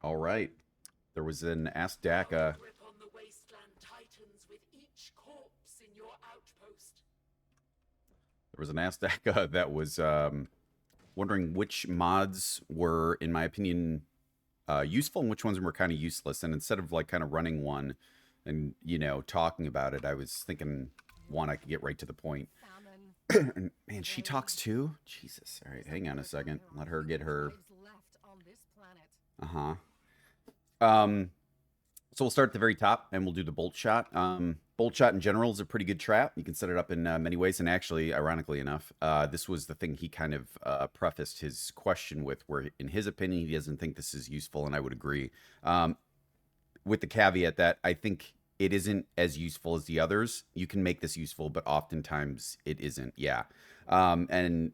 All right. There was an Ask Dakka. Outgrip on the wasteland titans with each corpse in your outpost. There was an Ask Dakka that was wondering which mods were, in my opinion, useful and which ones were kind of useless. And instead of like kind of running one and talking about it, I was thinking one I could get right to the point. And man, she talks too. Jesus. All right, hang on a second. Let her get her. Uh huh. Um, So we'll start at the very top and we'll do the bolt shot. Bolt shot in general is a pretty good trap. You can set it up in many ways. And actually, ironically enough, this was the thing he kind of prefaced his question with, where in his opinion, he doesn't think this is useful. And I would agree. With the caveat that I think it isn't as useful as the others. You can make this useful, but oftentimes it isn't. Yeah. And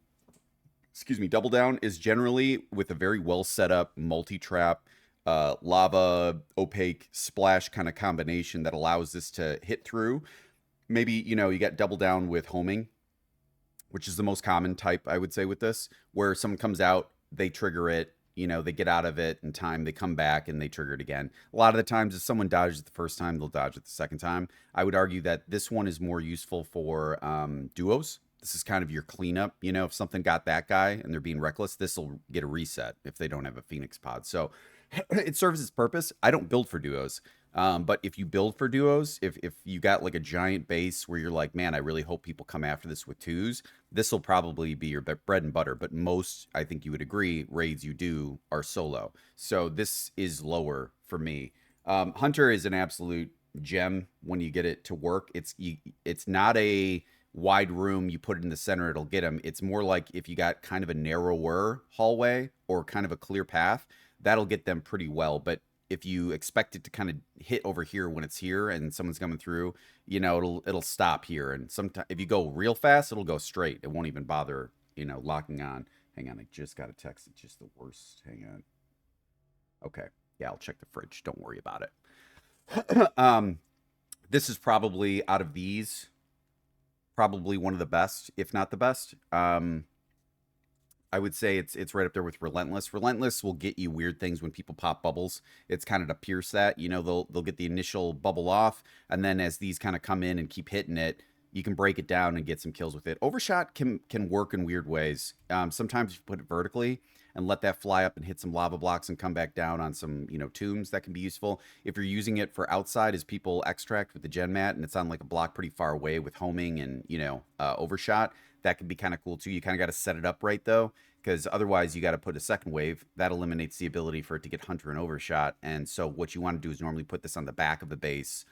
excuse me, double down is generally with a very well set up multi trap lava opaque splash kind of combination that allows this to hit through. Maybe you got double down with homing, which is the most common type I would say with this, where someone comes out, they trigger it, they get out of it in time, they come back and they trigger it again. A lot of the times, if someone dodges it the first time, they'll dodge it the second time. I would argue that this one is more useful for duos. This is kind of your cleanup. If something got that guy and they're being reckless, this will get a reset if they don't have a Phoenix pod. So it serves its purpose. I don't build for duos. But if you build for duos, if you got like a giant base where you're like, man, I really hope people come after this with twos, this will probably be your bread and butter. But most, I think you would agree, raids you do are solo. So this is lower for me. Hunter is an absolute gem when you get it to work. It's not a wide room, you put it in the center, it'll get him. It's more like if you got kind of a narrower hallway or kind of a clear path, that'll get them pretty well. But if you expect it to kind of hit over here when it's here and someone's coming through, it'll stop here. And sometimes if you go real fast, it'll go straight. It won't even bother, locking on. Hang on, I just got a text. It's just the worst. Hang on. Okay. Yeah, I'll check the fridge. Don't worry about it. This is probably out of these, probably one of the best, if not the best. I would say it's right up there with Relentless. Relentless will get you weird things when people pop bubbles. It's kind of to pierce that. They'll get the initial bubble off, and then as these kind of come in and keep hitting it, you can break it down and get some kills with it. Overshot can work in weird ways. Sometimes you put it vertically and let that fly up and hit some lava blocks and come back down on some tombs. That can be useful. If you're using it for outside as people extract with the gen mat and it's on like a block pretty far away with homing and overshot, that could be kind of cool too. You kind of got to set it up right though, because otherwise you got to put a second wave that eliminates the ability for it to get hunter and overshot. And so what you want to do is normally put this on the back of the base,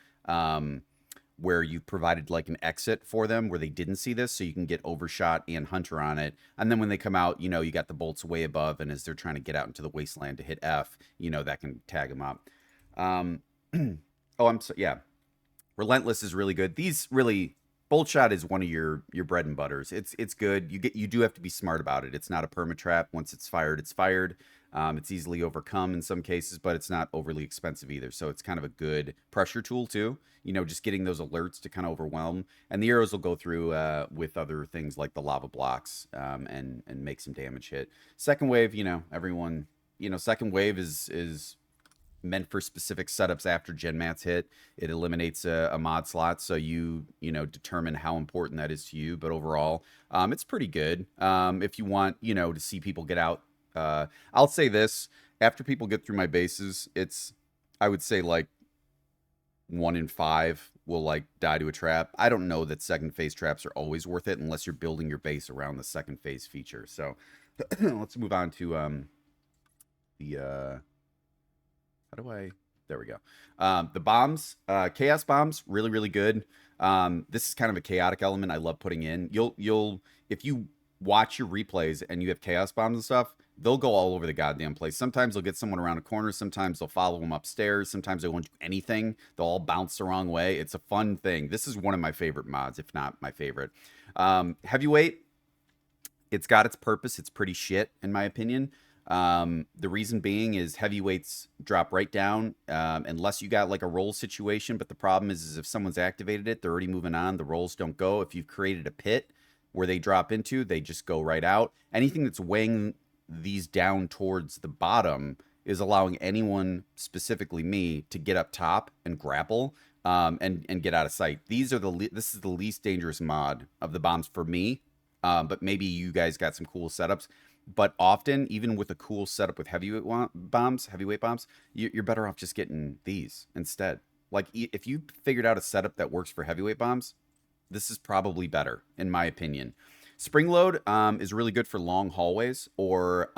where you provided like an exit for them where they didn't see this, so you can get overshot and hunter on it. And then when they come out, you got the bolts way above, and as they're trying to get out into the wasteland to hit F, that can tag them up. Yeah, Relentless is really good. These really, bolt shot is one of your bread and butters. It's good. You do have to be smart about it. It's not a perma trap. Once it's fired, it's fired. It's easily overcome in some cases, but it's not overly expensive either. So it's kind of a good pressure tool too. Just getting those alerts to kind of overwhelm. And the arrows will go through with other things like the lava blocks, and make some damage hit. Second wave, everyone, second wave is meant for specific setups after gen mats hit. It eliminates a mod slot, so you determine how important that is to you. But overall, it's pretty good. If you want to see people get out, I'll say this: after people get through my bases, I would say like 1 in 5 will like die to a trap. I don't know that second phase traps are always worth it unless you're building your base around the second phase feature. So let's move on to the how do I? There we go. The bombs, chaos bombs, really, really good. This is kind of a chaotic element I love putting in. You'll if you watch your replays and you have chaos bombs and stuff, they'll go all over the goddamn place. Sometimes they'll get someone around a corner. Sometimes they'll follow them upstairs. Sometimes they won't do anything. They'll all bounce the wrong way. It's a fun thing. This is one of my favorite mods, if not my favorite. Heavyweight, it's got its purpose. It's pretty shit, in my opinion. The reason being is heavyweights drop right down, unless you got like a roll situation. But the problem is if someone's activated it, they're already moving on. The rolls don't go. If you've created a pit where they drop into, they just go right out. Anything that's weighing these down towards the bottom is allowing anyone, specifically me, to get up top and grapple, and get out of sight. These are this is the least dangerous mod of the bombs for me. But maybe you guys got some cool setups. But often, even with a cool setup with heavyweight bombs, you're better off just getting these instead. Like if you figured out a setup that works for heavyweight bombs, this is probably better in my opinion. Spring load is really good for long hallways or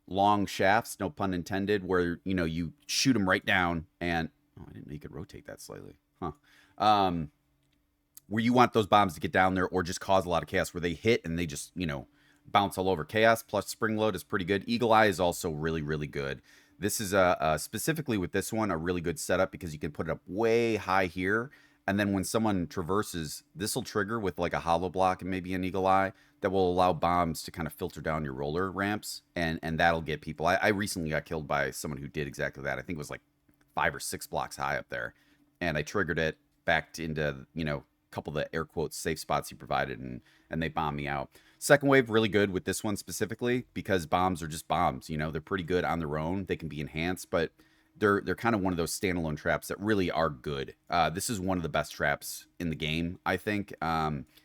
long shafts, no pun intended, where you shoot them right down and I didn't know you could rotate that slightly, huh? Where you want those bombs to get down there or just cause a lot of chaos, where they hit and they just bounce all over. Chaos plus spring load is pretty good. Eagle eye is also really really good. This is specifically with this one a really good setup because you can put it up way high here, and then when someone traverses, this will trigger with like a hollow block and maybe an eagle eye that will allow bombs to kind of filter down your roller ramps, and that'll get people. I recently got killed by someone who did exactly that. I think it was like 5 or 6 blocks high up there, and I triggered it, backed into a couple of the air quotes safe spots he provided, and they bombed me out. Second wave really good with this one specifically because bombs are just bombs. They're pretty good on their own. They can be enhanced, but they're kind of one of those standalone traps that really are good. This is one of the best traps in the game, I think.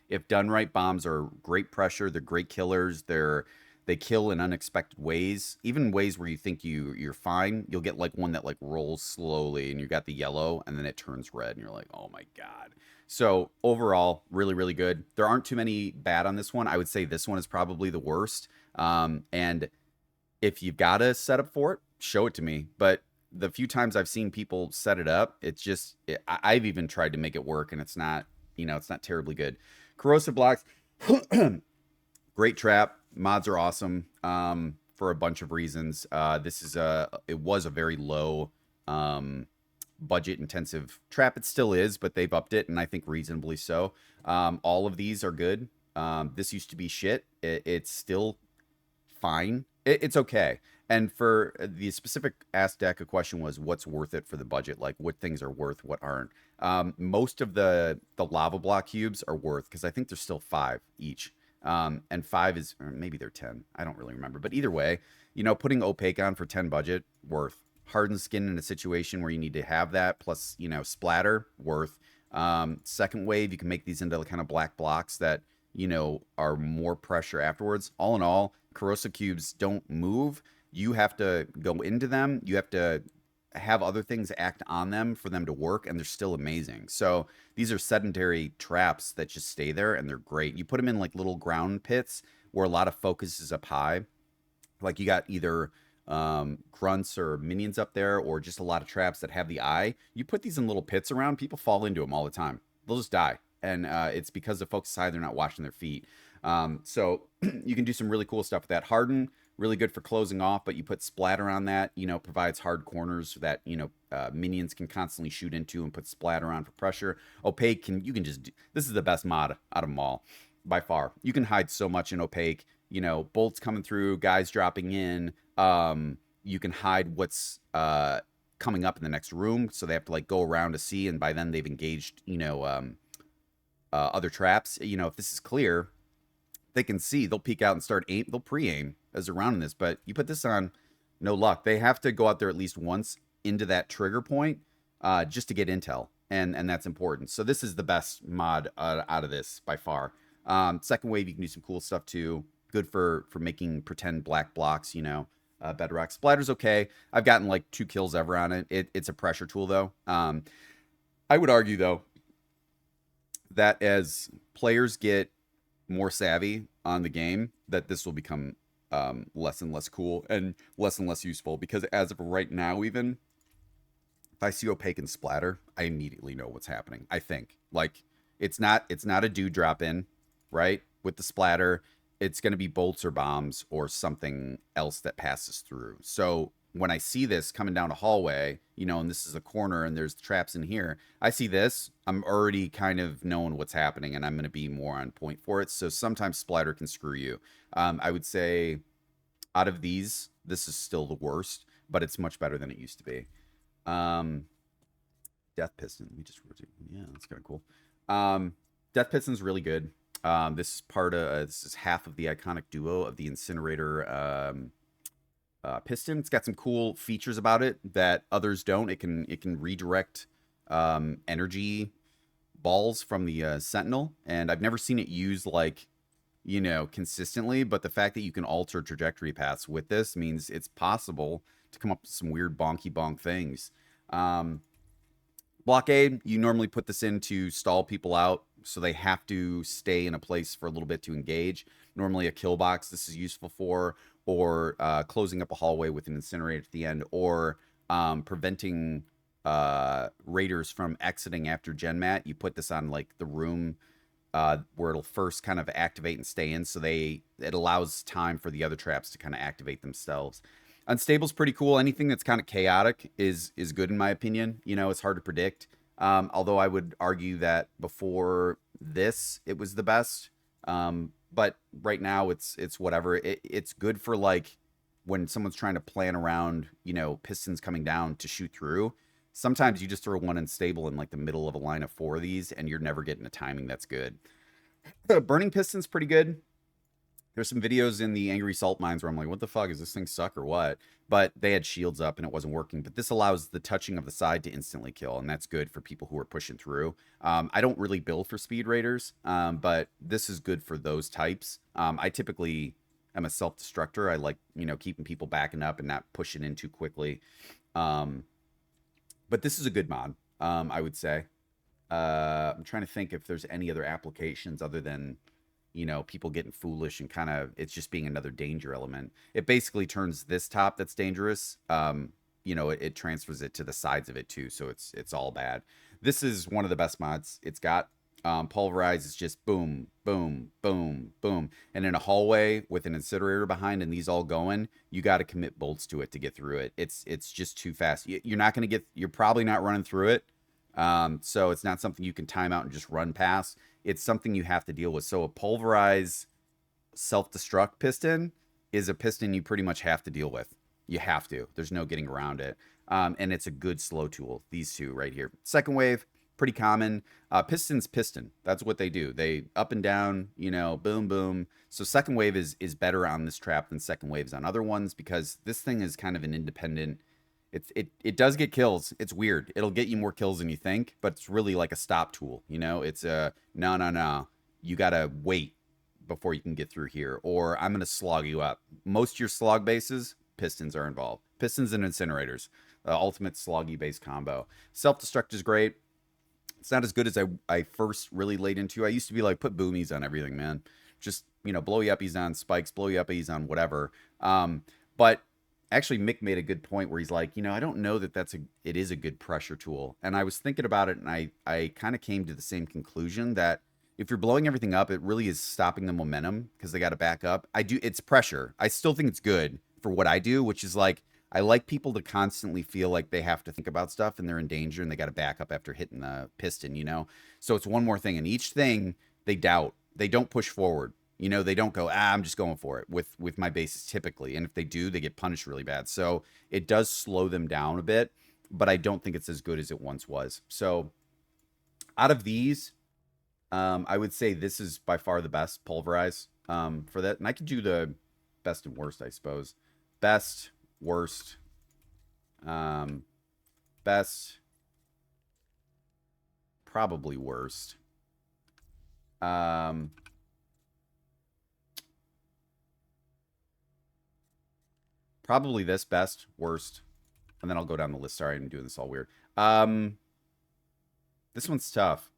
If done right, bombs are great pressure. They're great killers. They kill in unexpected ways, even ways where you think you're fine. You'll get like one that like rolls slowly, and you got the yellow, and then it turns red, and you're like, oh my god. So overall, really really good. There aren't too many bad on this one. I would say this one is probably the worst. And if you've got a setup for it, show it to me. But the few times I've seen people set it up, it's just I've even tried to make it work, and it's not terribly good. Corrosive blocks, great trap. Mods are awesome for a bunch of reasons. It was a very low budget intensive trap. It still is, but they've upped it, and I think reasonably so. All of these are good. This used to be shit. It's still fine. It's okay. And for the specific Ask Dakka question was, what's worth it for the budget? Like, what things are worth, what aren't? Most of the lava block cubes are worth, because I think there's still 5 each. And 5 is, or maybe they're 10. I don't really remember. But either way, putting opaque on for 10 budget, worth. Hardened skin in a situation where you need to have that, plus, splatter, worth. Second wave, you can make these into kind of black blocks that, are more pressure afterwards. All in all, corrosive cubes don't move. You have to go into them. You have to have other things act on them for them to work, and they're still amazing. So these are sedentary traps that just stay there, and they're great. You put them in like little ground pits where a lot of focus is up high. Like you got either grunts or minions up there, or just a lot of traps that have the eye. You put these in little pits around, people fall into them all the time. They'll just die. And it's because the focus is high, they're not watching their feet. So you can do some really cool stuff with that. Harden, really good for closing off, but you put splatter on that, provides hard corners that, minions can constantly shoot into, and put splatter on for pressure. Opaque, this is the best mod out of them all, by far. You can hide so much in opaque, bolts coming through, guys dropping in. You can hide what's coming up in the next room, so they have to like go around to see, and by then they've engaged, other traps. If this is clear, they can see, they'll peek out and start aim. They'll pre-aim as they're rounding this, but you put this on, no luck. They have to go out there at least once into that trigger point just to get intel, and that's important. So this is the best mod out of this by far. Second wave, you can do some cool stuff too. Good for making pretend black blocks, bedrock. Splatter's okay. I've gotten like 2 kills ever on it. It's a pressure tool though. I would argue though that as players get more savvy on the game, that this will become less and less cool and less useful, because as of right now, even if I see opaque and splatter, I immediately know what's happening. I think like it's not a dew drop in, right? With the splatter, it's going to be bolts or bombs or something else that passes through. So when I see this coming down a hallway, and this is a corner and there's traps in here, I see this, I'm already kind of knowing what's happening, and I'm going to be more on point for it. So sometimes splatter can screw you. I would say out of these, this is still the worst, but it's much better than it used to be. Death Piston, let me just rotate. Yeah, that's kind of cool. Death Piston's really good. This is half of the iconic duo of the incinerator piston. It's got some cool features about it that others don't. It can redirect energy balls from the Sentinel, and I've never seen it used like consistently. But the fact that you can alter trajectory paths with this means it's possible to come up with some weird bonky bonk things. Um, Blockade, you normally put this in to stall people out, so they have to stay in a place for a little bit to engage. Normally, a kill box this is useful for, or closing up a hallway with an incinerator at the end, or preventing raiders from exiting after gen mat. You put this on like the room where it'll first kind of activate and stay in, so it allows time for the other traps to kind of activate themselves. Unstable's pretty cool. Anything that's kind of chaotic is good in my opinion. It's hard to predict. Although I would argue that before this, it was the best. But right now, it's whatever. It's good for like when someone's trying to plan around, pistons coming down to shoot through. Sometimes you just throw one unstable in like the middle of a line of 4 of these, and you're never getting a timing that's good. Burning piston's pretty good. There's some videos in the Angry Salt Mines where I'm like, what the fuck? Is this thing suck or what? But they had shields up and it wasn't working. But this allows the touching of the side to instantly kill, and that's good for people who are pushing through. I don't really build for speed raiders, but this is good for those types. I typically am a self-destructor. I like, keeping people backing up and not pushing in too quickly. But this is a good mod, I would say. I'm trying to think if there's any other applications other than people getting foolish and kind of it's just being another danger element. It basically turns this top that's dangerous. It transfers it to the sides of it too, so it's all bad. This is one of the best mods. It's got pulverize is just boom, boom, boom, boom, and in a hallway with an incinerator behind and these all going, you got to commit bolts to it to get through it. It's just too fast. You're not gonna get. You're probably not running through it. So it's not something you can time out and just run past. It's something you have to deal with. So a pulverize self-destruct piston is a piston you pretty much have to deal with. You have to. There's no getting around it. And it's a good slow tool. These two right here. Second wave, pretty common. Piston's piston. That's what they do. They up and down, boom, boom. So second wave is better on this trap than second waves on other ones because this thing is kind of an independent. It does get kills. It's weird. It'll get you more kills than you think, but it's really like a stop tool. It's a no. You gotta wait before you can get through here, or I'm gonna slog you up. Most of your slog bases, pistons are involved. Pistons and incinerators, ultimate sloggy base combo. Self-destruct is great. It's not as good as I first really laid into. I used to be like, put boomies on everything, man. Just blow you uppies on spikes, blow you uppies on whatever. But actually Mick made a good point where he's like, I don't know that it is a good pressure tool. And I was thinking about it, and I kind of came to the same conclusion that if you're blowing everything up, it really is stopping the momentum because they got to back up. It's pressure. I still think it's good for what I do, which is like, I like people to constantly feel like they have to think about stuff and they're in danger and they got to back up after hitting the piston, So it's one more thing. And each thing they doubt, they don't push forward. They don't go, I'm just going for it with my bases typically. And if they do, they get punished really bad. So it does slow them down a bit, but I don't think it's as good as it once was. So out of these, I would say this is by far the best pulverize for that. And I could do the best and worst, I suppose. Best, worst, best, probably worst. Probably this best, worst, and then I'll go down the list. Sorry, I'm doing this all weird. This one's tough.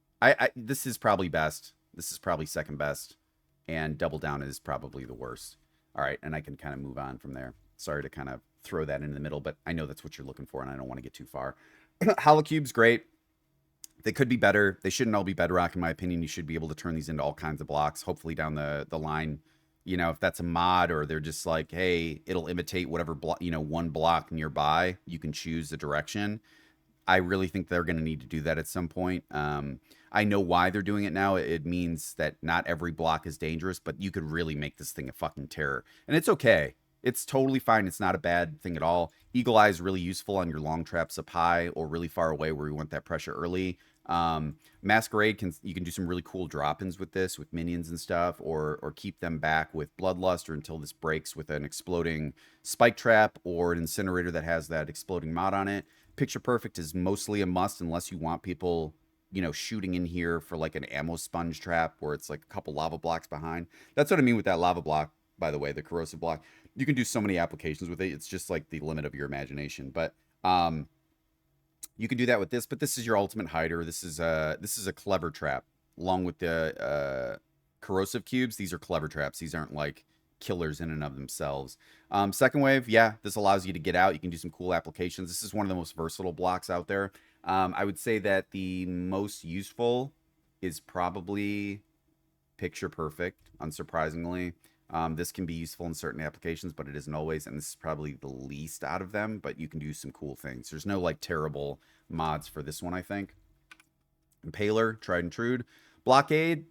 This is probably best. This is probably second best, and double down is probably the worst. All right, and I can kind of move on from there. Sorry to kind of throw that in the middle, but I know that's what you're looking for, and I don't want to get too far. Holocube's great. They could be better. They shouldn't all be bedrock, in my opinion. You should be able to turn these into all kinds of blocks, hopefully down the line. If that's a mod or they're just like, hey, it'll imitate whatever one block nearby. You can choose the direction. I really think they're going to need to do that at some point. I know why they're doing it now. It means that not every block is dangerous, but you could really make this thing a fucking terror. And it's okay. It's totally fine. It's not a bad thing at all. Eagle Eye is really useful on your long traps up high or really far away where we want that pressure early. Masquerade you can do some really cool drop-ins with this with minions and stuff, or keep them back with Bloodlust or until this breaks with an exploding spike trap or an incinerator that has that exploding mod on it. Picture Perfect is mostly a must unless you want people, shooting in here for like an ammo sponge trap where it's like a couple lava blocks behind. That's what I mean with that lava block, by the way, the corrosive block. You can do so many applications with it. It's just like the limit of your imagination. But you can do that with this, but this is your ultimate hider. This is a clever trap along with the corrosive cubes. These are clever traps. These aren't like killers in and of themselves. Second wave, yeah, this allows you to get out. You can do some cool applications. This is one of the most versatile blocks out there. I would say that the most useful is probably Picture Perfect, unsurprisingly. This can be useful in certain applications, but it isn't always, and this is probably the least out of them, but you can do some cool things. There's no like terrible mods for this one, I think. Impaler, tried and true. Blockade,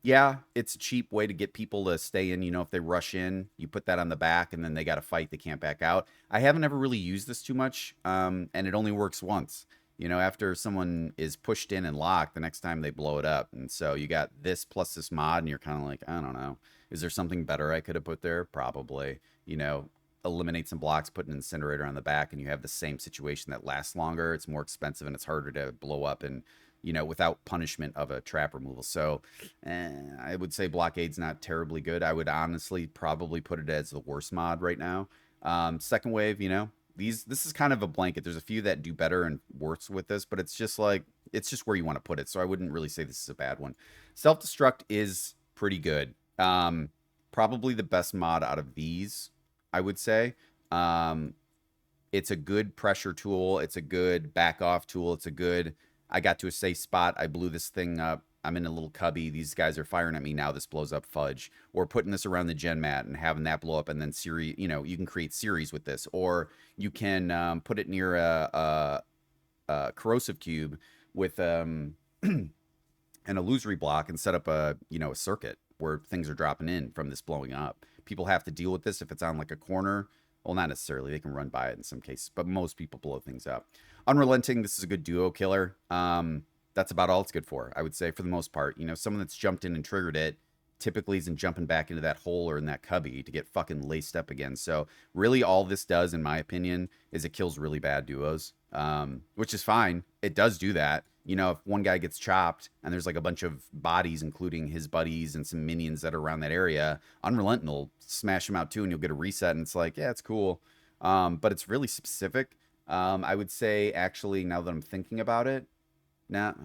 yeah, it's a cheap way to get people to stay in. If they rush in, you put that on the back and then they got to fight, they can't back out. I haven't ever really used this too much, and it only works once. After someone is pushed in and locked, the next time they blow it up. And so you got this plus this mod, and you're kind of like, I don't know. Is there something better I could have put there? Probably. Eliminate some blocks, put an incinerator on the back, and you have the same situation that lasts longer. It's more expensive, and it's harder to blow up and, without punishment of a trap removal. So I would say Blockade's not terribly good. I would honestly probably put it as the worst mod right now. Second wave, this is kind of a blanket. There's a few that do better and worse with this, but it's just where you want to put it. So I wouldn't really say this is a bad one. Self-destruct is pretty good. Probably the best mod out of these, I would say. It's a good pressure tool. It's a good back off tool. It's a good, I got to a safe spot. I blew this thing up. I'm in a little cubby. These guys are firing at me now. This blows up fudge. Or putting this around the gen mat and having that blow up, and then series. You can create series with this, or you can put it near a corrosive cube with an illusory block and set up a circuit where things are dropping in from this blowing up. People have to deal with this if it's on like a corner. Well, not necessarily. They can run by it in some cases, but most people blow things up. Unrelenting. This is a good duo killer. That's about all it's good for, I would say, for the most part. Someone that's jumped in and triggered it typically isn't jumping back into that hole or in that cubby to get fucking laced up again. So really all this does, in my opinion, is it kills really bad duos, which is fine. It does do that. If one guy gets chopped and there's like a bunch of bodies, including his buddies and some minions that are around that area, Unrelenting will smash them out too, and you'll get a reset, and it's like, yeah, it's cool. But it's really specific. I would say, actually, now that I'm thinking about it, no,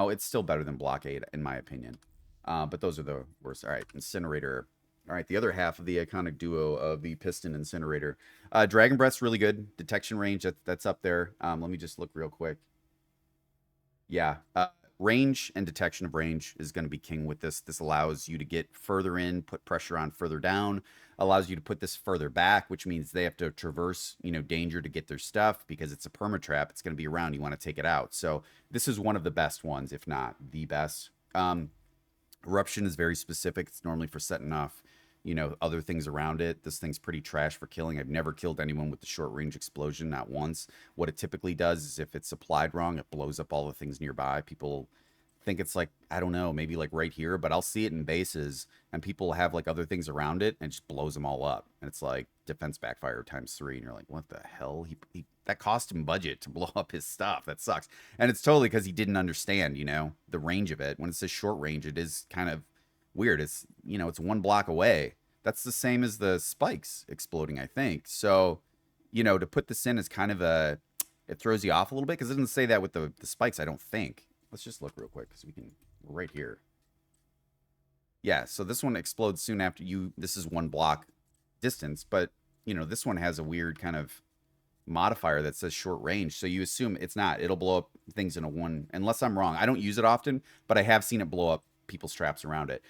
it's still better than Blockade, in my opinion. But those are the worst. All right, Incinerator. All right, the other half of the iconic duo of the Piston Incinerator. Dragon Breath's really good. Detection range, that's up there. Let me just look real quick. Yeah, range and detection of range is going to be king with this. This allows you to get further in, put pressure on further down, allows you to put this further back, which means they have to traverse, danger to get their stuff because it's a perma trap. It's going to be around. You want to take it out. So this is one of the best ones, if not the best. Eruption is very specific. It's normally for setting off, other things around it. This thing's pretty trash for killing. I've never killed anyone with the short range explosion, not once. What it typically does is if it's applied wrong, it blows up all the things nearby. People think it's like, I don't know, maybe like right here, but I'll see it in bases and people have like other things around it and it just blows them all up. And it's like defense backfire ×3. And you're like, what the hell? He that cost him budget to blow up his stuff. That sucks. And it's totally because he didn't understand, the range of it. When it says short range, it is kind of weird. It's, it's one block away. That's the same as the spikes exploding, I think. So, to put this in is kind of it throws you off a little bit because it doesn't say that with the spikes, I don't think. Let's just look real quick because we're right here. Yeah, so this one explodes soon after this is one block distance, but, this one has a weird kind of modifier that says short range. So you assume it's not. It'll blow up things in a one, unless I'm wrong. I don't use it often, but I have seen it blow up people's traps around it.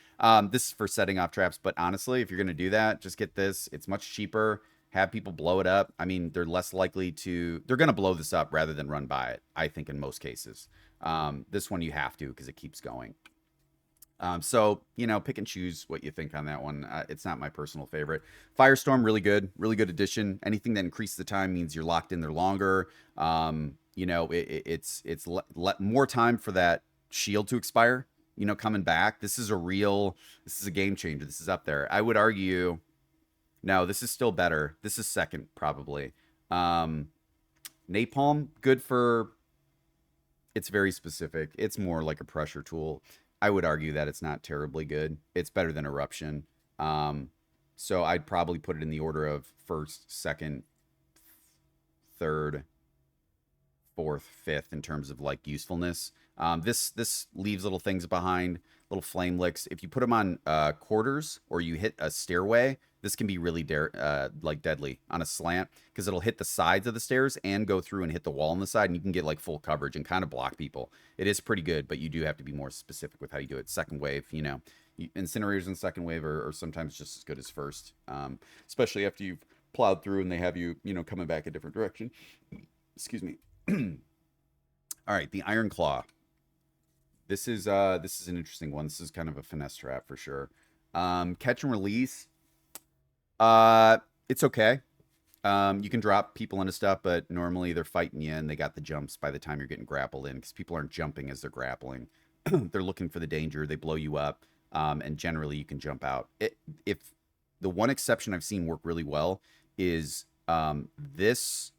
This is for setting off traps, but honestly, if you're going to do that, just get this. It's much cheaper. Have people blow it up. I mean, they're less likely they're going to blow this up rather than run by it, I think, in most cases. This one you have to because it keeps going. So, pick and choose what you think on that one. It's not my personal favorite. Firestorm, really good addition. Anything that increases the time means you're locked in there longer. you know, it's more time for that shield to expire. You know, coming back. This is a game changer. This is up there. I would argue. No, this is still better. This is second probably. Um, Napalm, good for. It's very specific. It's more like a pressure tool. I would argue that it's not terribly good. It's better than eruption. Um, so I'd probably put it in the order of first, second, third, fourth, fifth in terms of like usefulness. This leaves little things behind, little flame licks. If you put them on quarters or you hit a stairway, this can be really like deadly on a slant because it'll hit the sides of the stairs and go through and hit the wall on the side, and you can get like full coverage and kind of block people. It is pretty good, but you do have to be more specific with how you do it. Second wave, you know, incinerators in second wave are sometimes just as good as first, especially after you've plowed through and they have you, you know, coming back a different direction. Excuse me. All right, the Iron Claw. This is an interesting one. This is kind of a finesse trap for sure. Catch and release. It's okay. You can drop people into stuff, but normally they're fighting you and they got the jumps by the time you're getting grappled in because people aren't jumping as they're grappling. They're looking for the danger. They blow you up, and generally you can jump out. If the one exception I've seen work really well is this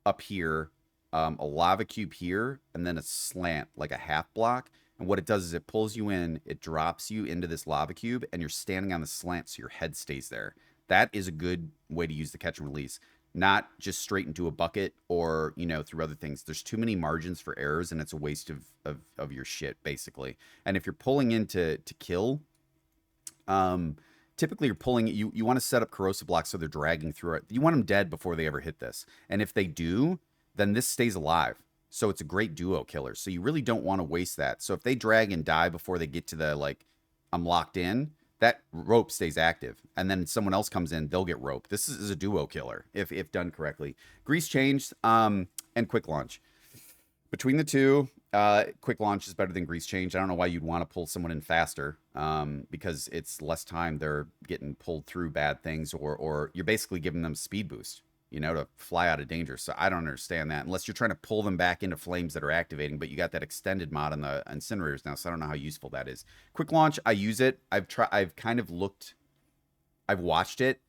up here, a lava cube here, and then a slant like a half block. And what it does is it pulls you in, it drops you into this lava cube, and you're standing on the slant so your head stays there. That is a good way to use the catch and release. Not just straight into a bucket or, you know, through other things. There's too many margins for errors, and it's a waste of your shit, basically. And if you're pulling in to kill, typically you're pulling you want to set up corrosive blocks so they're dragging through it. You want them dead before they ever hit this. And if they do, then this stays alive. So it's a great duo killer. So you really don't want to waste that. So if they drag and die before they get to the, like, I'm locked in, that rope stays active. And then someone else comes in, they'll get rope. This is a duo killer if done correctly. Grease changed, and quick launch. Between the two, quick launch is better than grease change. I don't know why you'd want to pull someone in faster, because it's less time they're getting pulled through bad things, or you're basically giving them speed boost, you know, to fly out of danger. So I don't understand that unless you're trying to pull them back into flames that are activating, but you got that extended mod on the incinerators now, so I don't know how useful that is. Quick launch, I use it. I've kind of looked, I've watched it.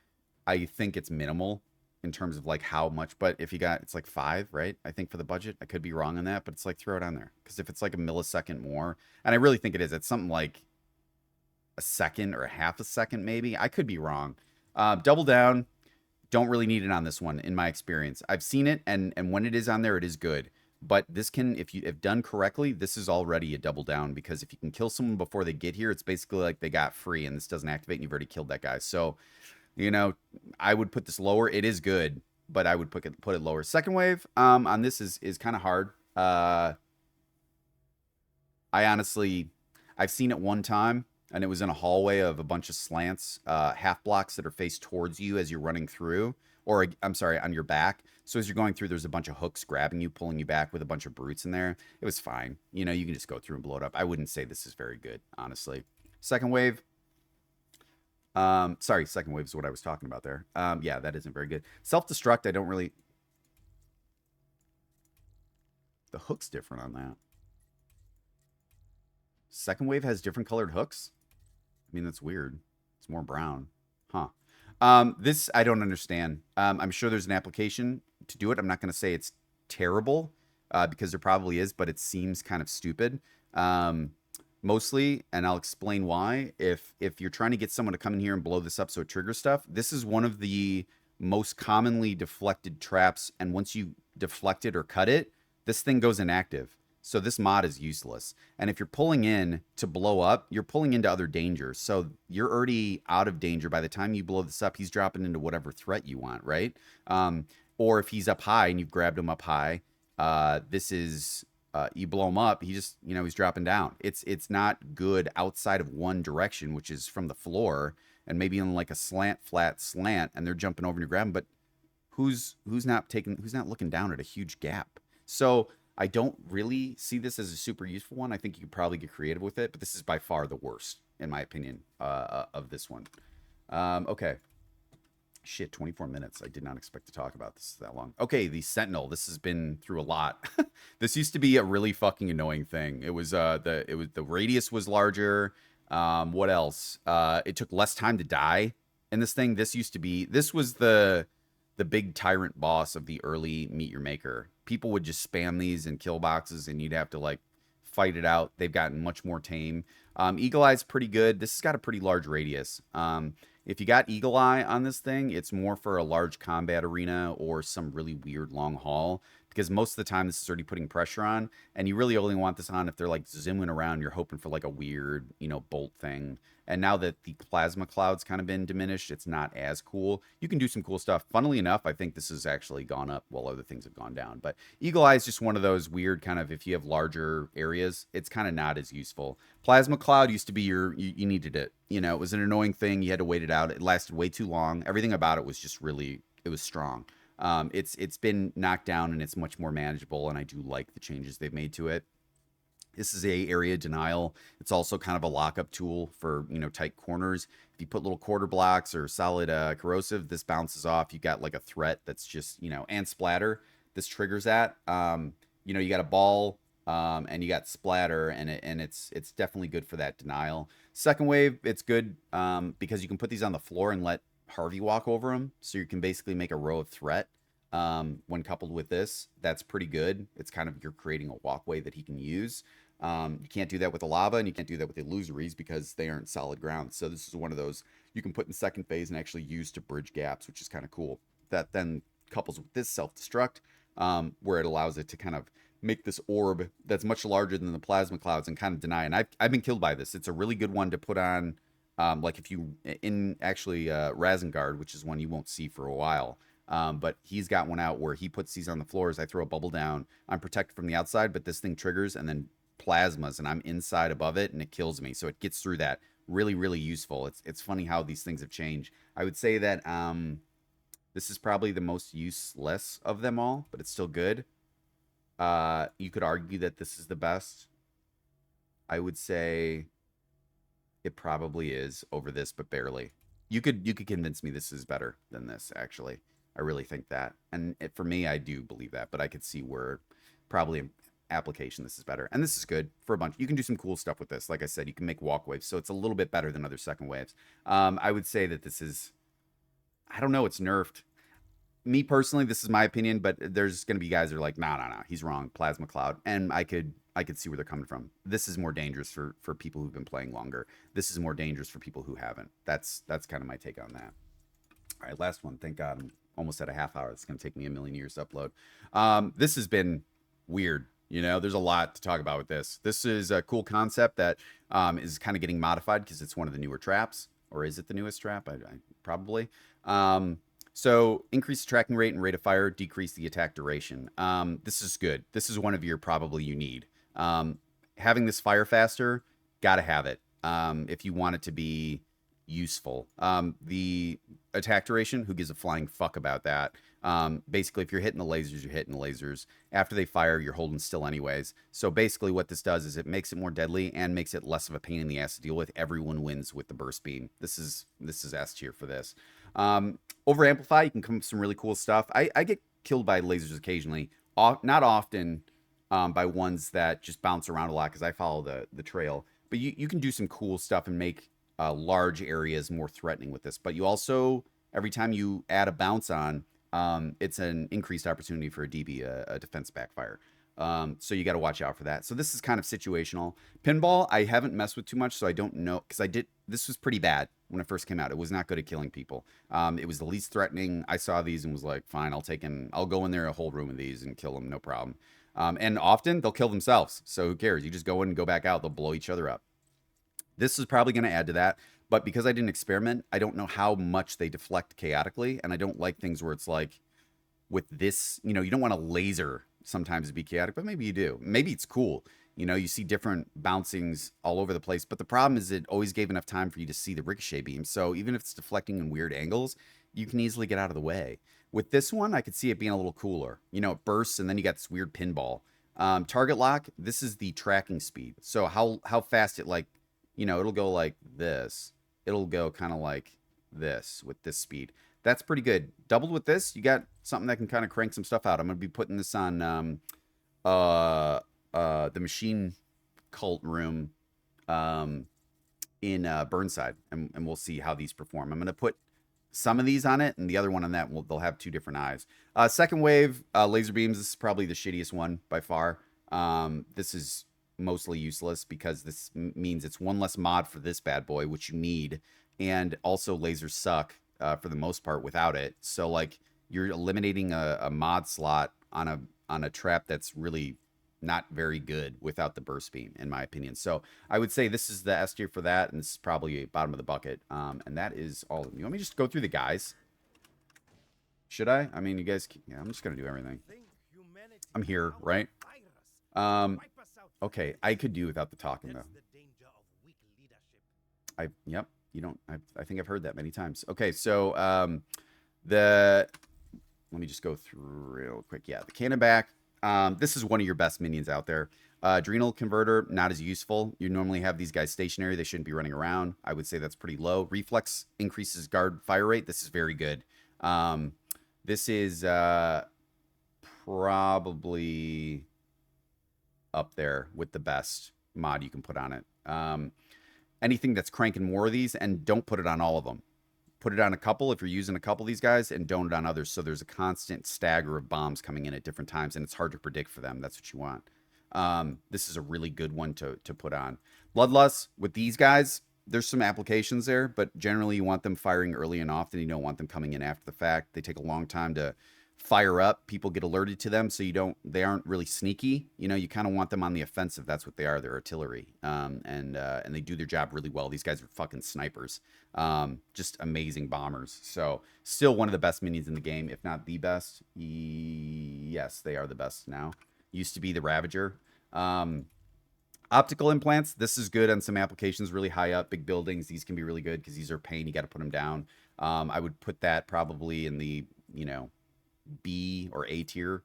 I think it's minimal in terms of like how much, but if you got, it's like 5, right? I think for the budget, I could be wrong on that, but it's like throw it on there. Because if it's like a millisecond more, and I really think it is, it's something like a second or a half a second, maybe. I could be wrong. Double down. Don't really need it on this one, in my experience. I've seen it, and when it is on there, it is good. But this can, if done correctly, this is already a double down, because if you can kill someone before they get here, it's basically like they got free, and this doesn't activate, and you've already killed that guy. So, you know, I would put this lower. It is good, but I would put it lower. Second wave on this is kind of hard. I honestly, I've seen it one time, and it was in a hallway of a bunch of slants, half blocks that are faced towards you as you're running through, or I'm sorry, on your back. So as you're going through, there's a bunch of hooks grabbing you, pulling you back with a bunch of brutes in there. It was fine. You know, you can just go through and blow it up. I wouldn't say this is very good, honestly. Second wave. Sorry, second wave is what I was talking about there. Yeah, that isn't very good. Self-destruct, I don't really... The hook's different on that. Second wave has different colored hooks? I mean, that's weird. It's more brown. Huh. This, I don't understand. I'm sure there's an application to do it. I'm not going to say it's terrible, because there probably is, but it seems kind of stupid. Mostly, and I'll explain why. If you're trying to get someone to come in here and blow this up so it triggers stuff, this is one of the most commonly deflected traps, and once you deflect it or cut it, this thing goes inactive. So this mod is useless. And if you're pulling in to blow up, you're pulling into other dangers. So you're already out of danger. By the time you blow this up, he's dropping into whatever threat you want, right? Or if he's up high and you've grabbed him up high, this is... you blow him up, he just, you know, he's dropping down. It's not good outside of one direction, which is from the floor, and maybe in like a flat slant, and they're jumping over and you grab him, but who's not looking down at a huge gap? So I don't really see this as a super useful one. I think you could probably get creative with it, but this is by far the worst, in my opinion, of this one. Okay. Shit, 24 minutes. I did not expect to talk about this that long. Okay, the Sentinel. This has been through a lot. This used to be a really fucking annoying thing. It was the radius was larger. What else? It took less time to die in this thing. This was the big tyrant boss of the early Meet Your Maker. People would just spam these in kill boxes, and you'd have to like fight it out. They've gotten much more tame. Eagle Eye's pretty good. This has got a pretty large radius. If you got Eagle Eye on this thing, it's more for a large combat arena or some really weird long haul, because most of the time this is already putting pressure on, and you really only want this on if they're like zooming around. You're hoping for like a weird, bolt thing. And now that the plasma cloud's kind of been diminished, it's not as cool. You can do some cool stuff. Funnily enough, I think this has actually gone up while other things have gone down. But Eagle Eye is just one of those weird kind of, if you have larger areas, it's kind of not as useful. Plasma cloud used to be you needed it. It was an annoying thing. You had to wait it out. It lasted way too long. Everything about it was just really, it was strong. It's been knocked down and it's much more manageable, and I do like the changes they've made to it. This is a area denial. It's also kind of a lockup tool for tight corners. If you put little quarter blocks or solid corrosive, this bounces off. You got like a threat that's just and splatter. This triggers that. You got a ball and you got splatter, and it's definitely good for that denial. Second wave, it's good because you can put these on the floor and let Harvey walk over them, so you can basically make a row of threat. When coupled with this, that's pretty good. It's kind of, you're creating a walkway that he can use. You can't do that with the lava, and you can't do that with the illusories because they aren't solid ground. So this is one of those you can put in second phase and actually use to bridge gaps, which is kind of cool. That then couples with this self-destruct, where it allows it to kind of make this orb that's much larger than the plasma clouds and kind of deny. And I've been killed by this. It's a really good one to put on, like if you in actually Razengard, which is one you won't see for a while. But he's got one out where he puts these on the floors. I throw a bubble down. I'm protected from the outside, but this thing triggers and then plasmas, and I'm inside above it, and it kills me. So it gets through that. Really, really useful. It's funny how these things have changed. I would say that this is probably the most useless of them all, but it's still good. You could argue that this is the best. I would say it probably is over this, but barely. You could convince me this is better than this, actually. I really think that. And for me, I do believe that, but I could see where probably application this is better. And this is good for a bunch. You can do some cool stuff with this. Like I said, you can make walk waves, so it's a little bit better than other second waves. I would say that this is, I don't know, it's nerfed. Me personally, this is my opinion, but there's going to be guys that are like, no, he's wrong. Plasma cloud. And I could see where they're coming from. This is more dangerous for people who've been playing longer. This is more dangerous for people who haven't. That's kind of my take on that. All right, last one. Thank God I'm almost at a half hour. It's going to take me a million years to upload. This has been weird. There's a lot to talk about with this. This is a cool concept that is kind of getting modified because it's one of the newer traps. Or is it the newest trap? I probably. So increase the tracking rate and rate of fire, decrease the attack duration. This is good. This is one of your probably you need. Having this fire faster, gotta have it if you want it to be useful. The attack duration, who gives a flying fuck about that? Basically, if you're hitting the lasers, you're hitting the lasers. After they fire, you're holding still anyways. So basically what this does is it makes it more deadly and makes it less of a pain in the ass to deal with. Everyone wins with the burst beam. This is S tier for this. Over amplify, you can come up with some really cool stuff. I get killed by lasers occasionally. Not often by ones that just bounce around a lot because I follow the trail. But you can do some cool stuff and make large areas more threatening with this. But you also, every time you add a bounce on, it's an increased opportunity for a DB, a defense backfire. So you got to watch out for that. So this is kind of situational. Pinball, I haven't messed with too much, so I don't know, because this was pretty bad when it first came out. It was not good at killing people. It was the least threatening. I saw these and was like, fine, I'll go in there a whole room of these and kill them, no problem. And often they'll kill themselves, so who cares? You just go in and go back out. They'll blow each other up. This is probably going to add to that, but because I didn't experiment, I don't know how much they deflect chaotically, and I don't like things where it's like, with this, you don't want a laser sometimes to be chaotic, but maybe you do. Maybe it's cool. You see different bouncings all over the place, but the problem is it always gave enough time for you to see the ricochet beam. So even if it's deflecting in weird angles, you can easily get out of the way. With this one, I could see it being a little cooler. It bursts, and then you got this weird pinball. Target lock, this is the tracking speed. So how fast it, like, it'll go like this. It'll go kind of like this with this speed. That's pretty good. Doubled with this, you got something that can kind of crank some stuff out. I'm going to be putting this on the machine cult room in Burnside, and we'll see how these perform. I'm going to put some of these on it, and the other one on that, they'll have two different eyes. Second wave, laser beams. This is probably the shittiest one by far. This is mostly useless because this means it's one less mod for this bad boy, which you need, and also lasers suck for the most part without it. So like you're eliminating a mod slot on a trap that's really not very good without the burst beam, in my opinion. So I would say this is the S tier for that, and this is probably bottom of the bucket. And that is all. You want me to just go through the guys? Should I? I mean, you guys. Yeah, I'm just gonna do everything. I'm here, right? Okay, I could do without the talking though. Yep. You don't. I think I've heard that many times. Okay, so let me just go through real quick. Yeah, the Cannonback. This is one of your best minions out there. Adrenal Converter, not as useful. You normally have these guys stationary. They shouldn't be running around. I would say that's pretty low. Reflex increases guard fire rate. This is very good. This is probably up there with the best mod you can put on it. Anything that's cranking more of these, and don't put it on all of them. Put it on a couple if you're using a couple of these guys, and don't it on others. So there's a constant stagger of bombs coming in at different times, and it's hard to predict for them. That's what you want. This is a really good one to put on. Bloodlust with these guys, there's some applications there, but generally you want them firing early and often. You don't want them coming in after the fact. They take a long time to fire up. People get alerted to them, so they aren't really sneaky. You know, you kind of want them on the offensive. That's what they are. They're artillery, and they do their job really well. These guys are fucking snipers, just amazing bombers. So still one of the best minions in the game, if not the best. Yes, they are the best now. Used to be the Ravager. Optical implants. This is good on some applications really high up, big buildings. These can be really good because these are pain. You got to put them down. I would put that probably in the B or A tier.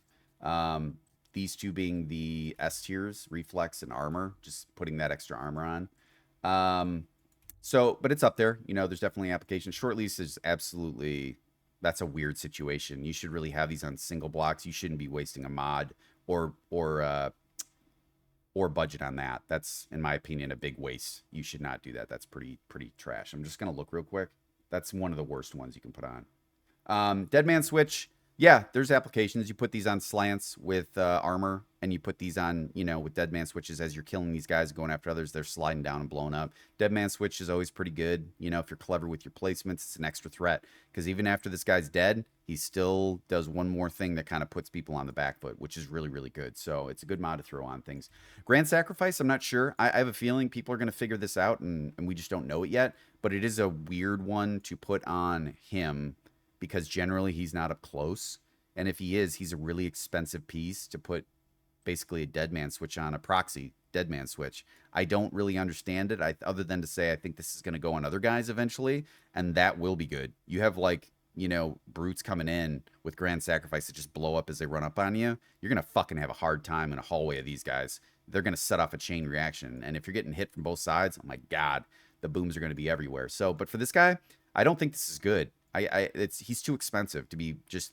These two being the S tiers, reflex and armor, just putting that extra armor on. But it's up there. There's definitely application. Short lease is absolutely, that's a weird situation. You should really have these on single blocks. You shouldn't be wasting a mod or budget on that. That's, in my opinion, a big waste. You should not do that. That's pretty trash. I'm just gonna look real quick. That's one of the worst ones you can put on. Dead Man Switch. Yeah, there's applications. You put these on slants with armor, and you put these on, with Dead Man Switches as you're killing these guys, going after others. They're sliding down and blowing up. Dead Man Switch is always pretty good. If you're clever with your placements, it's an extra threat. Because even after this guy's dead, he still does one more thing that kind of puts people on the back foot, which is really, really good. So it's a good mod to throw on things. Grand Sacrifice, I'm not sure. I have a feeling people are going to figure this out, and we just don't know it yet. But it is a weird one to put on him, because generally he's not up close. And if he is, he's a really expensive piece to put basically a Dead Man Switch on, a proxy Dead Man Switch. I don't really understand it, other than to say I think this is going to go on other guys eventually, and that will be good. You have brutes coming in with Grand Sacrifice that just blow up as they run up on you. You're going to fucking have a hard time in a hallway of these guys. They're going to set off a chain reaction. And if you're getting hit from both sides, oh my God, the booms are going to be everywhere. So, but for this guy, I don't think this is good. He's too expensive to be just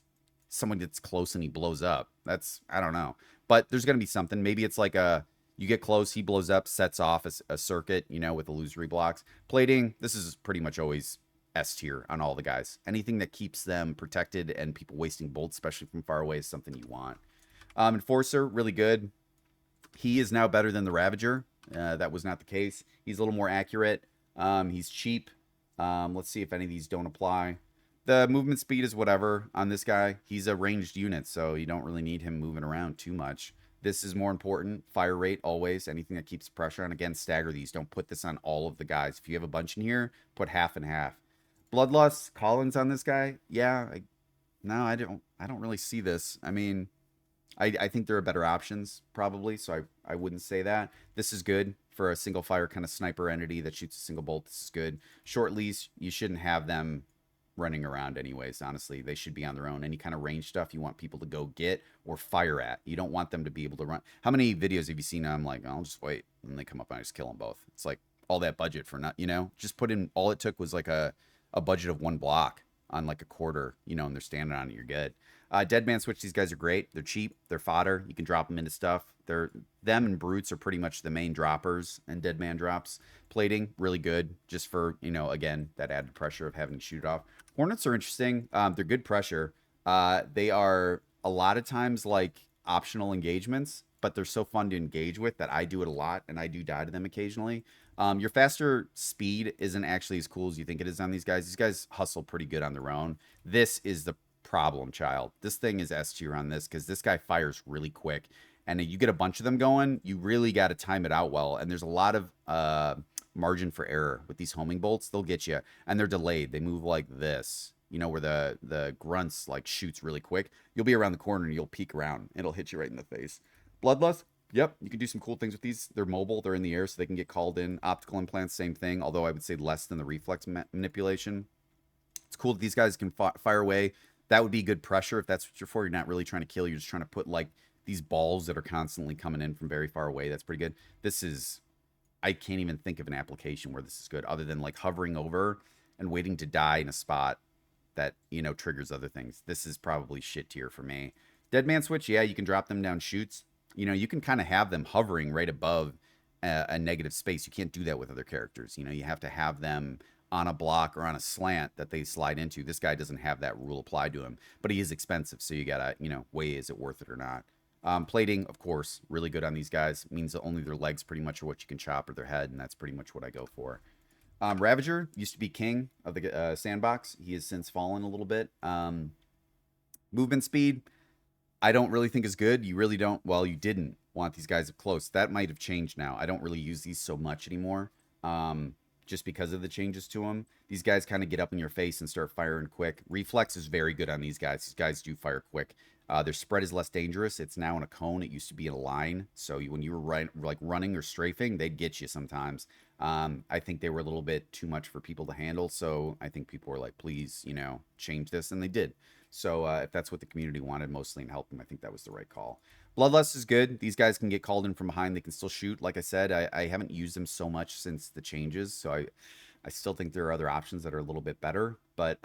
someone that's close and he blows up. I don't know. But there's going to be something. Maybe it's like you get close, he blows up, sets off a circuit, with illusory blocks. Plating, this is pretty much always S tier on all the guys. Anything that keeps them protected and people wasting bolts, especially from far away, is something you want. Enforcer, really good. He is now better than the Ravager. That was not the case. He's a little more accurate. He's cheap. Let's see if any of these don't apply. The movement speed is whatever on this guy. He's a ranged unit, so you don't really need him moving around too much. This is more important. Fire rate, always. Anything that keeps pressure on. Again, stagger these. Don't put this on all of the guys. If you have a bunch in here, put half and half. Bloodlust, Collins on this guy. Yeah, no, I don't really see this. I mean, I think there are better options, probably, so I wouldn't say that. This is good for a single fire kind of sniper entity that shoots a single bolt. This is good. Short lease, you shouldn't have them running around anyways. Honestly, they should be on their own. Any kind of range stuff you want people to go get or fire at. You don't want them to be able to run. How many videos have you seen? I'm like, I'll just wait, and they come up and I just kill them both. It's like all that budget for not, just put in. All it took was like a budget of one block, on like a quarter, and they're standing on it, you're good. Dead Man Switch, these guys are great. They're cheap. They're fodder. You can drop them into stuff. Them and Brutes are pretty much the main droppers and Dead Man drops. Plating, really good, just for, again, that added pressure of having to shoot it off. Hornets are interesting. They're good pressure. They are a lot of times like optional engagements, but they're so fun to engage with that I do it a lot, and I do die to them occasionally. Your faster speed isn't actually as cool as you think it is on these guys. These guys hustle pretty good on their own. This is the problem child. This thing is S tier on this because this guy fires really quick. And you get a bunch of them going, you really got to time it out well. And there's a lot of margin for error with these homing bolts. They'll get you. And they're delayed. They move like this, where the grunts like shoots really quick. You'll be around the corner and you'll peek around. It'll hit you right in the face. Bloodlust. Yep, you can do some cool things with these. They're mobile. They're in the air, so they can get called in. Optical implants, same thing, although I would say less than the reflex manipulation. It's cool that these guys can fire away. That would be good pressure if that's what you're for. You're not really trying to kill. You're just trying to put, like, these balls that are constantly coming in from very far away. That's pretty good. This is... I can't even think of an application where this is good other than, like, hovering over and waiting to die in a spot that, triggers other things. This is probably shit tier for me. Dead Man Switch, yeah, you can drop them down chutes. You can kind of have them hovering right above a negative space. You can't do that with other characters. You have to have them on a block or on a slant that they slide into. This guy doesn't have that rule applied to him, but he is expensive. So you got to, weigh, is it worth it or not? Plating, of course, really good on these guys. It means that only their legs pretty much are what you can chop, or their head, and that's pretty much what I go for. Ravager used to be king of the sandbox. He has since fallen a little bit. Movement speed, I don't really think is good. You really don't. Well, you didn't want these guys up close. That might have changed now. I don't really use these so much anymore, just because of the changes to them. These guys kind of get up in your face and start firing quick. Reflex is very good on these guys. These guys do fire quick. Their spread is less dangerous. It's now in a cone. It used to be in a line. So when you were running or strafing, they'd get you sometimes. I think they were a little bit too much for people to handle. So I think people were like, please, change this. And they did. So if that's what the community wanted mostly and helped them, I think that was the right call. Bloodlust is good. These guys can get called in from behind. They can still shoot. Like I said, I haven't used them so much since the changes. So I still think there are other options that are a little bit better. But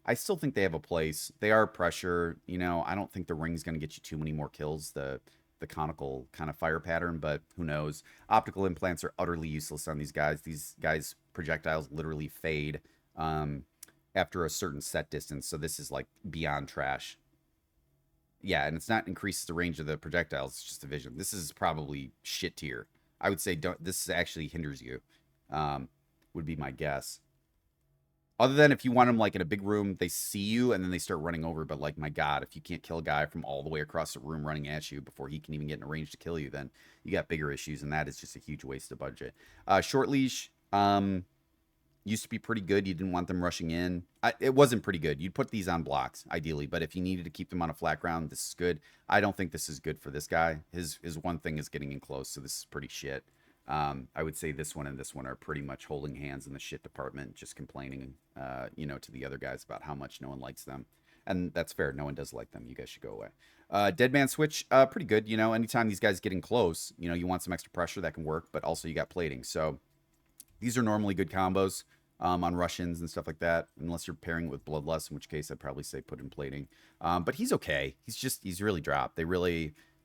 I still think they have a place. They are pressure. I don't think the ring's going to get you too many more kills, the conical kind of fire pattern, but who knows? Optical implants are utterly useless on these guys. These guys' projectiles literally fade after a certain set distance, so this is like beyond trash. Yeah, and it's not increases the range of the projectiles, it's just the vision. This is probably shit tier. I would say this actually hinders you, would be my guess. Other than if you want them like in a big room, they see you and then they start running over. But like, my God, if you can't kill a guy from all the way across the room running at you before he can even get in a range to kill you, then you got bigger issues. And that is just a huge waste of budget. Short leash used to be pretty good. You didn't want them rushing in. It wasn't pretty good. You'd put these on blocks ideally, but if you needed to keep them on a flat ground, this is good. I don't think this is good for this guy. His one thing is getting in close, so this is pretty shit. I would say this one and this one are pretty much holding hands in the shit department, just complaining, to the other guys about how much no one likes them. And that's fair. No one does like them. You guys should go away. Dead Man Switch, pretty good. Anytime these guys get in close, you want some extra pressure, that can work, but also you got plating. So these are normally good combos on Russians and stuff like that, unless you're pairing it with Bloodlust, in which case I'd probably say put in plating. But he's okay. He's really dropped.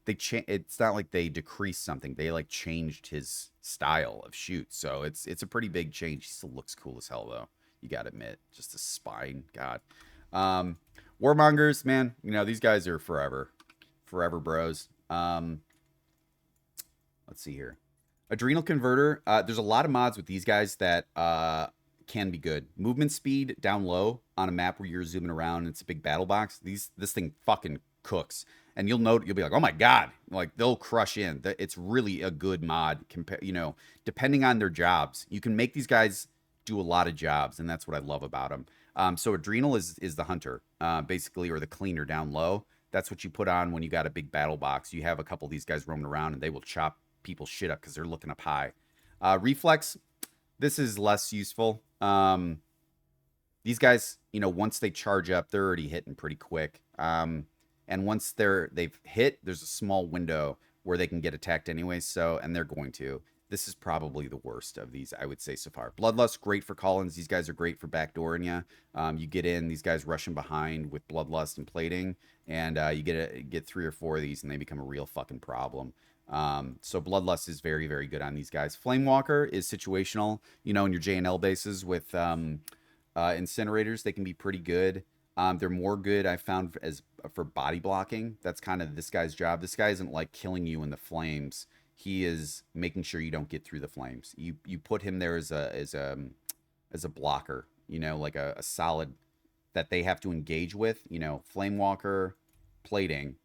It's not like they decreased something. They like changed his style of shoot. So it's a pretty big change. He still looks cool as hell though. You gotta admit, just a spine. God. Warmongers, man, these guys are forever bros. Let's see here. Adrenal Converter. There's a lot of mods with these guys that can be good. Movement speed down low on a map where you're zooming around and it's a big battle box. This thing fucking cooks. And you'll be like, oh my God, like they'll crush in. It's really a good mod. Depending on their jobs, you can make these guys do a lot of jobs, and that's what I love about them. So Adrenal is the hunter, basically, or the cleaner down low. That's what you put on when you got a big battle box. You have a couple of these guys roaming around, and they will chop people's shit up because they're looking up high. Reflex, this is less useful. These guys, once they charge up, they're already hitting pretty quick. And once they've hit, there's a small window where they can get attacked anyway. And they're going to. this is probably the worst of these, I would say, so far. Bloodlust, great for Collins. These guys are great for backdooring you. You get in, these guys rushing behind with Bloodlust and plating, and you get 3 or 4 of these, and they become a real fucking problem. So Bloodlust is very, very good on these guys. Flamewalker is situational. You know, in your J&L bases with incinerators, they can be pretty good. They're more good, I found, as for body blocking. That's kind of this guy's job. This guy isn't like killing you in the flames. He is making sure you don't get through the flames. You put him there as a blocker. You know, like a solid that they have to engage with. You know, flame walker, plating,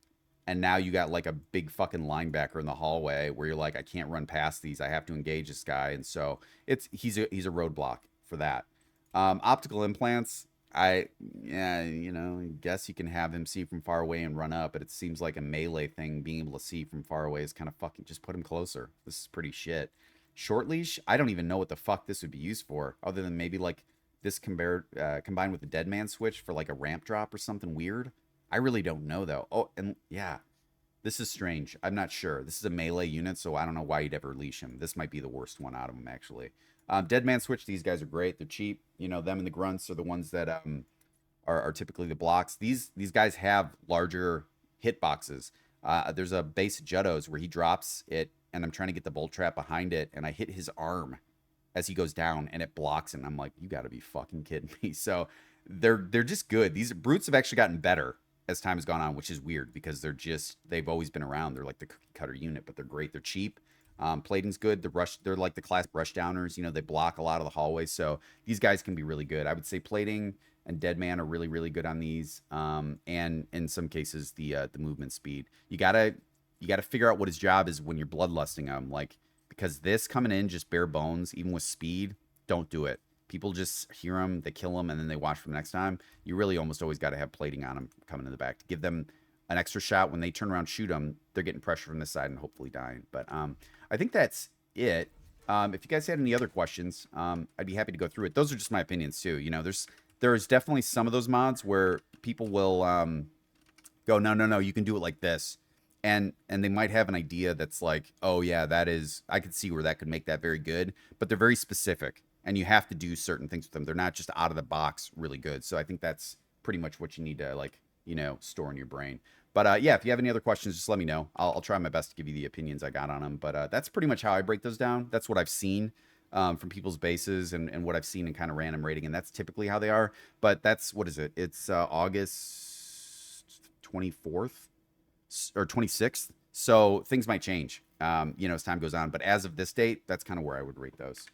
and now you got like a big fucking linebacker in the hallway where you're like, I can't run past these. I have to engage this guy, and so he's a roadblock for that. Optical implants. Yeah, you know, I guess you can have him see from far away and run up, but it seems like a melee thing. Being able to see from far away is kind of fucking. Just put him closer. This is pretty shit. Short leash. I don't even know what the fuck this would be used for, other than maybe like this combined with the dead man switch for like a ramp drop or something weird. I really don't know though. Oh, and yeah, this is strange. I'm not sure. This is a melee unit, so I don't know why you'd ever leash him. This might be the worst one out of them, actually. Dead Man Switch, these guys are great. They're cheap. You know, them and the grunts are the ones that are typically the blocks. These guys have larger hit boxes. There's a base Juttos where he drops it, and I'm trying to get the bolt trap behind it, and I hit his arm as he goes down, and it blocks, and I'm like, you got to be fucking kidding me. So they're just good. These brutes have actually gotten better as time has gone on, which is weird because they've always been around. They're like the cookie cutter unit, but they're great. They're cheap. Plating's good. They're like the class rush downers. You know, they block a lot of the hallways, so these guys can be really good. I would say plating and dead man are really really good on these. And in some cases the movement speed. You gotta figure out what his job is when you're bloodlusting him, like because this coming in just bare bones, even with speed, don't do it. People just hear him, they kill him, and then they watch for the next time. You really almost always got to have plating on them coming in the back to give them an extra shot when they turn around, shoot them. They're getting pressure from this side and hopefully dying. But I think that's it. If you guys had any other questions, I'd be happy to go through it. Those are just my opinions too. You know, there's definitely some of those mods where people will go, no, no, no, you can do it like this, and they might have an idea that's like, oh yeah, that is, I could see where that could make that very good, but they're very specific, and you have to do certain things with them. They're not just out of the box really good. So I think that's pretty much what you need to like, you know, store in your brain. But yeah, if you have any other questions, just let me know. I'll try my best to give you the opinions I got on them. But that's pretty much how I break those down. That's what I've seen from people's bases and what I've seen in kind of random rating. And that's typically how they are. But that's, what is it? It's August 24th or 26th. So things might change, you know, as time goes on. But as of this date, that's kind of where I would rate those.